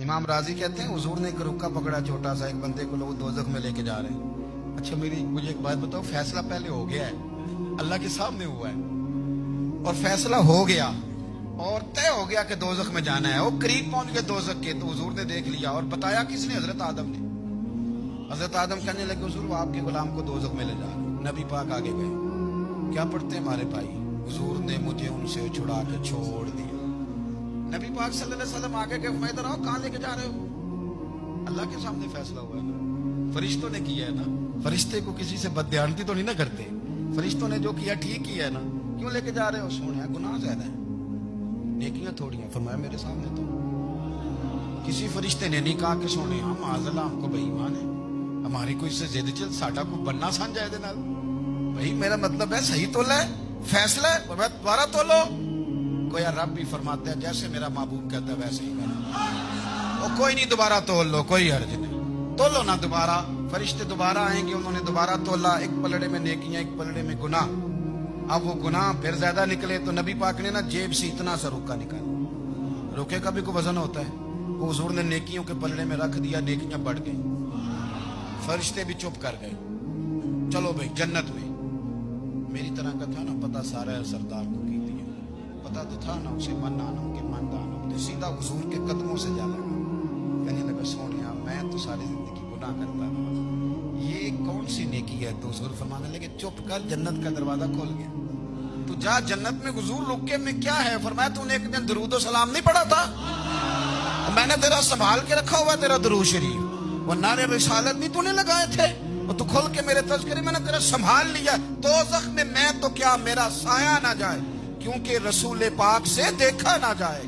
इमाम राजी कहते हैं हुजूर ने एक रुक्का पकड़ा छोटा सा, एक बंदे को लोग दोजख में लेके जा रहे हैं। अच्छा मुझे एक बात बताओ, फैसला पहले हो गया है, अल्लाह के सामने हुआ है और फैसला हो गया और तय हो गया कि दोजख में जाना है। वो करीब पहुंच गए दोजख के, तो हुजूर ने देख लिया और बताया किसने? हजरत आदम ने। हजरत आदम कहने लगे हुजूर वो आपके गुलाम को दोजख में ले जा रहे। नबी पाक आगे गए, क्या पढ़ते हैं हमारे भाई? हुजूर ने मुझे उनसे छुड़ा के छोड़ दिया। नबी पाक सल्लल्लाहु अलैहि वसल्लम आगे गए, मैं इधर आओ, कहाँ लेके जा रहे हो? अल्लाह के सामने फैसला हुआ है ना, फरिश्तों ने किया है ना। फरिश्ते को किसी से बददियानती तो नहीं ना करते, फरिश्तों ने जो किया ठीक किया है ना। क्यों लेके जा रहे हो? सोने गुनाह ज्यादा है, नेकियां थोड़ी हैं। फरमाया मेरे सामने तो किसी फरिश्ते ने नहीं कहा कि सोने हम माज़अल्लाह हमको बेईमान है, हमारी कोई से जिद चल साडा को बनना सांझा है नाल। भाई मेरा मतलब है सही तोला है, फैसला है, दोबारा तोलो। कोई रब भी फरमाते हैं जैसे मेरा महबूब कहता है वैसे ही करना। और कोई नहीं, दोबारा तोल लो, कोई हर्ज नहीं, तोलो ना दोबारा। फरिश्ते दोबारा आएंगे, उन्होंने दोबारा तोला, एक पलड़े में नेकियां एक पलड़े में गुनाह। अब वो गुनाह फिर ज्यादा निकले तो नबी पाक ने ना जेब से इतना सा रुक्का निकाला। रुके का भी कोई वजन होता है, वो हुजूर ने नेकियों के पलड़े में रख दिया, नेकियां बढ़ गई। फरिश्ते भी चुप कर गए, चलो भाई जन्नत में। मेरी तरह का था ना पता सारा सरदार को की दिया, पता तो था ना उसे मन आना के मन दाना, तो सीधा हुजूर के कदमों से जा लगा। कहने लगा सोनिया मैं तो सारी जिंदगी गुनाह करता रहा, ये कौन सी नेकी है? तो हुजूर फरमाने लगे चुप कर, जन्नत का दरवाजा खोल गया, तू जा जन्नत में। हुजूर रुके में क्या है? फरमाया तूने एक दिन दरूद और सलाम नहीं पढ़ा था, मैंने तेरा संभाल के रखा हुआ तेरा दरूद शरीफ, वो नारे रिसालत नहीं तूने लगाए थे, और तू खोल के मेरे तज़किरे मैंने तेरा संभाल लिया। दोज़ख में मैं तो क्या मेरा साया ना जाए, क्योंकि रसूल पाक से देखा ना जाए।